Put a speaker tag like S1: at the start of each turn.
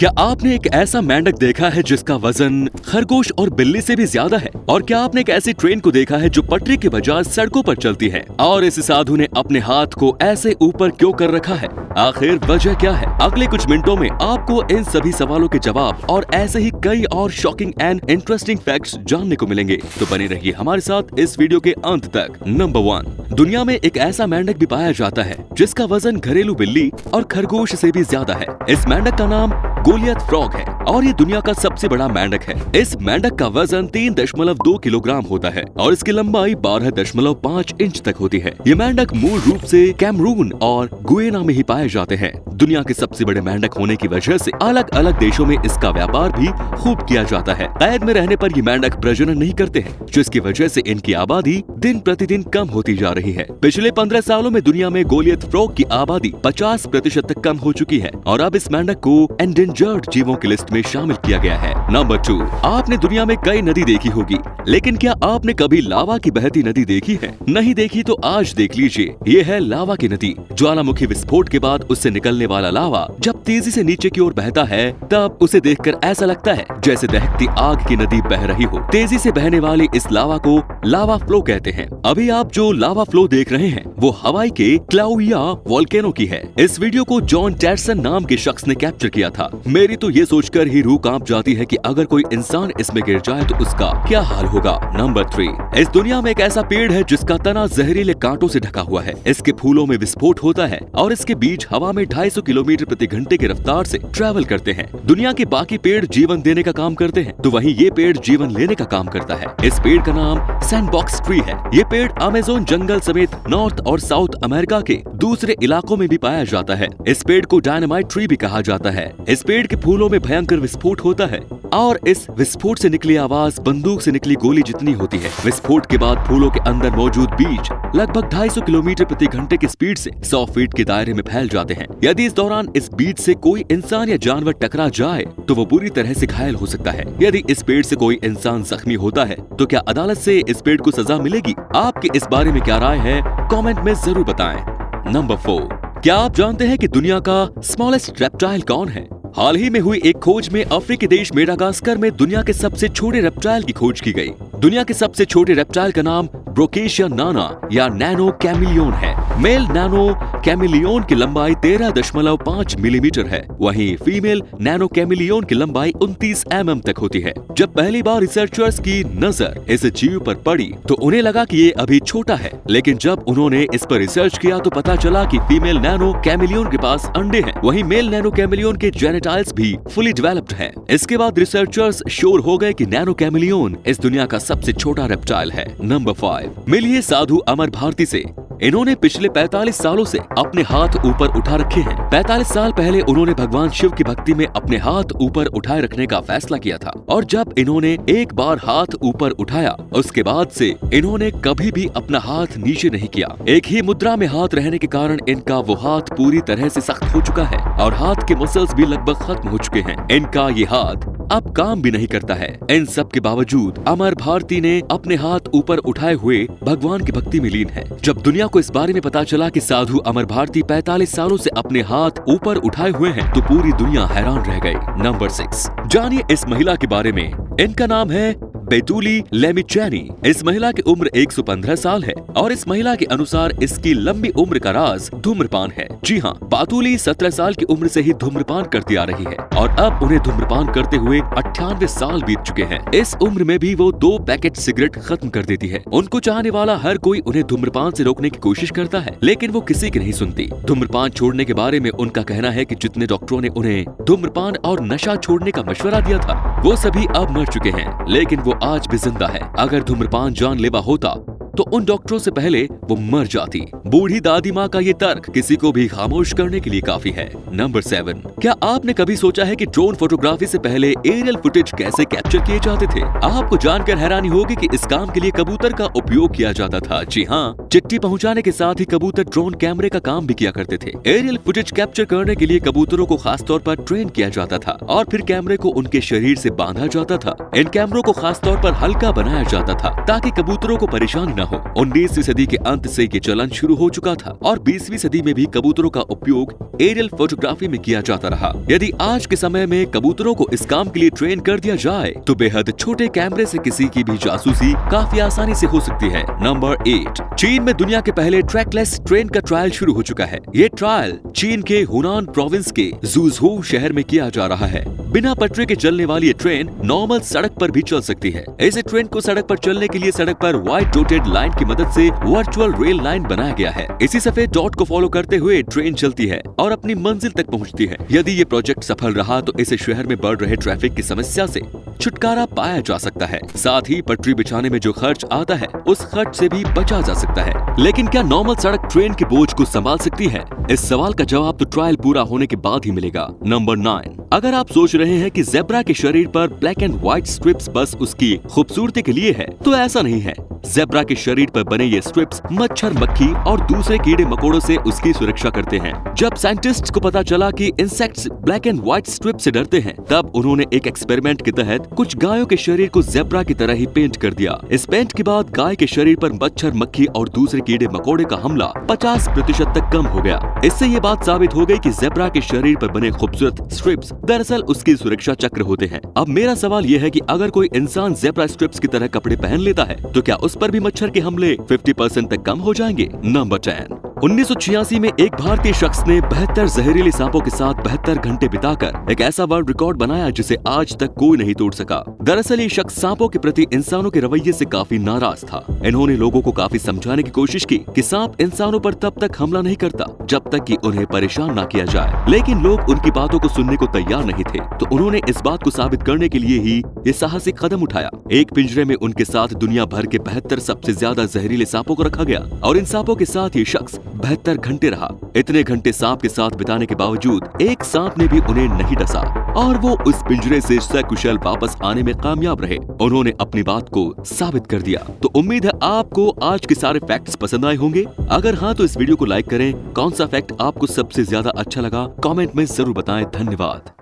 S1: क्या आपने एक ऐसा मेंढक देखा है जिसका वजन खरगोश और बिल्ली से भी ज्यादा है? और क्या आपने एक ऐसी ट्रेन को देखा है जो पटरी के बजाय सड़कों पर चलती है? और इस साधु ने अपने हाथ को ऐसे ऊपर क्यों कर रखा है? आखिर वजह क्या है? अगले कुछ मिनटों में आपको इन सभी सवालों के जवाब और ऐसे ही कई और शॉकिंग एंड इंटरेस्टिंग फैक्ट्स जानने को मिलेंगे, तो बने रहिए हमारे साथ इस वीडियो के अंत तक। नंबर 1, दुनिया में एक ऐसा मेंढक भी पाया जाता है जिसका वजन घरेलू बिल्ली और खरगोश से भी ज्यादा है। इस मेंढक का नाम गोलियत फ्रॉग है और ये दुनिया का सबसे बड़ा मेंढक है। इस मेंढक का वजन 3.2 किलोग्राम होता है और इसकी लंबाई 12.5 इंच तक होती है। ये मेंढक मूल रूप से कैमरून और गुयेना में ही पाए जाते हैं। दुनिया के सबसे बड़े मेंढक होने की वजह से अलग अलग देशों में इसका व्यापार भी खूब किया जाता है। कैद में रहने पर ये मेंढक प्रजनन नहीं करते हैं, जिसकी वजह से इनकी आबादी दिन प्रतिदिन कम होती जा रही है। पिछले 15 सालों में दुनिया में गोलियत फ्रॉग की आबादी 50% तक कम हो चुकी है और अब इस मेंढक को एंडेंजर्ड जीवों की लिस्ट में शामिल किया गया है। नंबर 2, आपने दुनिया में कई नदी देखी होगी, लेकिन क्या आपने कभी लावा की बहती नदी देखी है? नहीं देखी तो आज देख लीजिए। ये है लावा की नदी। ज्वालामुखी विस्फोट के बाद उससे निकलने वाला लावा जब तेजी से नीचे की ओर बहता है, तब उसे देखकर ऐसा लगता है जैसे दहकती आग की नदी बह रही हो। तेजी से बहने वाली इस लावा को लावा फ्लो कहते हैं। अभी आप जो लावा फ्लो देख रहे हैं वो हवाई के क्लाउडिया वोल्केनो की है। इस वीडियो को जॉन टैटसन नाम के शख्स ने कैप्चर किया था। मेरी तो ये सोचकर ही रूह कांप जाती है कि अगर कोई इंसान इसमें गिर जाए तो उसका क्या हाल होगा। नंबर 3, इस दुनिया में एक ऐसा पेड़ है जिसका तना जहरीले कांटों से ढका हुआ है। इसके फूलों में विस्फोट होता है और इसके बीज हवा में 250 किलोमीटर प्रति घंटे की रफ्तार से ट्रैवल करते हैं। दुनिया के बाकी पेड़ जीवन देने का काम करते हैं, तो वहीं ये पेड़ जीवन लेने का काम करता है। इस पेड़ का नाम सैंडबॉक्स ट्री है। ये पेड़ अमेज़न जंगल समेत नॉर्थ और साउथ अमेरिका के दूसरे इलाकों में भी पाया जाता है। इस पेड़ को डायनामाइट ट्री भी कहा जाता है। इस पेड़ के फूलों में भयंकर विस्फोट होता है और इस विस्फोट से निकली आवाज बंदूक से निकली गोली जितनी होती है। विस्फोट के बाद फूलों के अंदर मौजूद बीज लगभग 250 किलोमीटर प्रति घंटे की स्पीड से 100 फीट के दायरे में फैल जाते हैं। यदि इस दौरान इस बीज से कोई इंसान या जानवर टकरा जाए तो वो बुरी तरह से घायल हो सकता है। यदि इस पेड़ से कोई इंसान जख्मी होता है तो क्या अदालत से इस पेड़ को सजा मिलेगी? आपकी इस बारे में क्या राय है? कमेंट में जरूर बताएं। नंबर 4, क्या आप जानते हैं कि दुनिया का स्मॉलेस्ट रेप्टाइल कौन है? हाल ही में हुई एक खोज में अफ्रीकी देश मेडागास्कर में दुनिया के सबसे छोटे रेप्टाइल की खोज की गई। दुनिया के सबसे छोटे रेप्टाइल का नाम ब्रोकेशिया नाना या नैनो कैमिलियन है। मेल नैनो कैमिलियन की लंबाई 13.5 मिलीमीटर है, वहीं फीमेल नैनो कैमिलियन की लंबाई 29 mm तक होती है। जब पहली बार रिसर्चर्स की नजर इस जीव पर पड़ी तो उन्हें लगा कि ये अभी छोटा है, लेकिन जब उन्होंने इस पर रिसर्च किया तो पता चला कि फीमेल नैनो कैमिलियन के पास अंडे हैं, वहीं मेल नैनो कैमिलियन के जेनिटल्स भी फुली डेवलप्ड हैं। इसके बाद रिसर्चर्स श्योर हो गए कि नैनो कैमिलियन इस दुनिया का सबसे छोटा रेप्टाइल है। नंबर 5, मिलिए साधु अमर भारती से। इन्होंने पिछले 45 सालों से अपने हाथ ऊपर उठा रखे हैं। 45 साल पहले उन्होंने भगवान शिव की भक्ति में अपने हाथ ऊपर उठाए रखने का फैसला किया था और जब इन्होंने एक बार हाथ ऊपर उठाया उसके बाद से इन्होंने कभी भी अपना हाथ नीचे नहीं किया। एक ही मुद्रा में हाथ रहने के कारण इनका वो हाथ पूरी तरह से सख्त हो चुका है और हाथ के मसल्स भी लगभग खत्म हो चुके हैं। इनका ये हाथ अब काम भी नहीं करता है। इन सब के बावजूद अमर भारती ने अपने हाथ ऊपर उठाए हुए भगवान की भक्ति में लीन है। जब दुनिया को इस बारे में पता चला कि साधु अमर भारती 45 सालों से अपने हाथ ऊपर उठाए हुए हैं तो पूरी दुनिया हैरान रह गई। नंबर 6, जानिए इस महिला के बारे में। इनका नाम है बेतुली लेमिचैनी। इस महिला की उम्र 115 साल है और इस महिला के अनुसार इसकी लंबी उम्र का राज धूम्रपान है। जी हाँ, बातुली 17 साल की उम्र से ही धूम्रपान करती आ रही है और अब उन्हें धूम्रपान करते हुए 98 साल बीत चुके हैं। इस उम्र में भी वो 2 पैकेट सिगरेट खत्म कर देती है। उनको चाहने वाला हर कोई उन्हें धूम्रपान से रोकने की कोशिश करता है, लेकिन वो किसी की नहीं सुनती। धूम्रपान छोड़ने के बारे में उनका कहना है कि जितने डॉक्टरों ने उन्हें धूम्रपान और नशा छोड़ने का मशवरा दिया था वो सभी अब मर चुके हैं, लेकिन वो आज भी जिंदा है। अगर धूम्रपान जानलेवा होता तो उन डॉक्टरों से पहले वो मर जाती। बूढ़ी दादी माँ का ये तर्क किसी को भी खामोश करने के लिए काफी है। नंबर 7, क्या आपने कभी सोचा है कि ड्रोन फोटोग्राफी से पहले एरियल फुटेज कैसे कैप्चर किए जाते थे? आपको जानकर हैरानी होगी कि इस काम के लिए कबूतर का उपयोग किया जाता था। जी हाँ, चिट्ठी पहुँचाने के साथ ही कबूतर ड्रोन कैमरे का काम भी किया करते थे। एरियल फुटेज कैप्चर करने के लिए कबूतरों को खास तौर पर ट्रेन किया जाता था और फिर कैमरे को उनके शरीर से बांधा जाता था। इन कैमरों को खास तौर पर हल्का बनाया जाता था ताकि कबूतरों को परेशानी न हो। 19वीं सदी के अंत प्रांत से ये चलन शुरू हो चुका था और 20वीं सदी में भी कबूतरों का उपयोग एरियल फोटोग्राफी में किया जाता रहा। यदि आज के समय में कबूतरों को इस काम के लिए ट्रेन कर दिया जाए तो बेहद छोटे कैमरे से किसी की भी जासूसी काफी आसानी से हो सकती है। नंबर 8, चीन में दुनिया के पहले ट्रैकलेस ट्रेन का ट्रायल शुरू हो चुका है। ये ट्रायल चीन के हुनान प्रोविंस के ज़ुझू शहर में किया जा रहा है। बिना पटरी के चलने वाली ये ट्रेन नॉर्मल सड़क पर भी चल सकती है। इस ट्रेन को सड़क पर चलने के लिए सड़क पर व्हाइट डॉटेड लाइन की मदद से वर्चुअल रेल लाइन बनाया गया है। इसी सफेद डॉट को फॉलो करते हुए ट्रेन चलती है और अपनी मंजिल तक पहुंचती है। यदि ये प्रोजेक्ट सफल रहा तो इस शहर में बढ़ रहे ट्रैफिक की समस्या से छुटकारा पाया जा सकता है। साथ ही पटरी बिछाने में जो खर्च आता है उस खर्च से भी बचा जा सकता है। लेकिन क्या नॉर्मल सड़क ट्रेन के बोझ को संभाल सकती है? इस सवाल का जवाब तो ट्रायल पूरा होने के बाद ही मिलेगा। नंबर 9, अगर आप सोच रहे हैं कि ज़ेब्रा के शरीर पर ब्लैक एंड व्हाइट स्ट्रिप्स बस उसकी खूबसूरती के लिए है, तो ऐसा नहीं है। ज़ेब्रा के शरीर पर बने ये स्ट्रिप्स मच्छर, मक्खी और दूसरे कीड़े मकोड़ों से उसकी सुरक्षा करते हैं। जब साइंटिस्ट्स को पता चला कि insects black and white strip से डरते हैं, तब उन्होंने एक एक्सपेरिमेंट के तहत कुछ गायों के शरीर को ज़ेब्रा की तरह ही पेंट कर दिया। इस पेंट के बाद गाय के शरीर पर मच्छर, मक्खी और दूसरे कीड़े मकोड़े का हमला 50% तक कम हो गया। इससे ये बात साबित हो गई कि ज़ेब्रा के शरीर पर बने खूबसूरत स्ट्रिप्स दरअसल उसकी सुरक्षा चक्र होते हैं। अब मेरा सवाल यह है कि अगर कोई इंसान ज़ेब्रा स्ट्रिप्स की तरह कपड़े पहन लेता है तो क्या उस पर भी मच्छर के हमले 50% तक कम हो जाएंगे? नंबर 10, 1986 में एक भारतीय शख्स ने 72 जहरीले सांपों के साथ 72 घंटे बिताकर एक ऐसा वर्ल्ड रिकॉर्ड बनाया जिसे आज तक कोई नहीं तोड़ सका। दरअसल ये शख्स सांपों के प्रति इंसानों के रवैये से काफी नाराज था। इन्होंने लोगों को काफी समझाने की कोशिश की कि सांप इंसानों पर तब तक हमला नहीं करता जब तक कि उन्हें परेशान ना किया जाए, लेकिन लोग उनकी बातों को सुनने को तैयार नहीं थे। तो उन्होंने इस बात को साबित करने के लिए ही ये साहसिक कदम उठाया। एक पिंजरे में उनके साथ दुनिया भर के 72 सबसे ज्यादा जहरीले सांपों को रखा गया और इन सांपों के साथ ये शख्स 72 घंटे रहा। इतने घंटे सांप के साथ बिताने के बावजूद एक सांप ने भी उन्हें नहीं डसा और वो उस पिंजरे से सकुशल वापस आने में कामयाब रहे। उन्होंने अपनी बात को साबित कर दिया। तो उम्मीद है आपको आज के सारे फैक्ट्स पसंद आए होंगे। अगर हाँ तो इस वीडियो को लाइक करें। कौन सा फैक्ट आपको सबसे ज्यादा अच्छा लगा कमेंट में जरूर बताएं। धन्यवाद।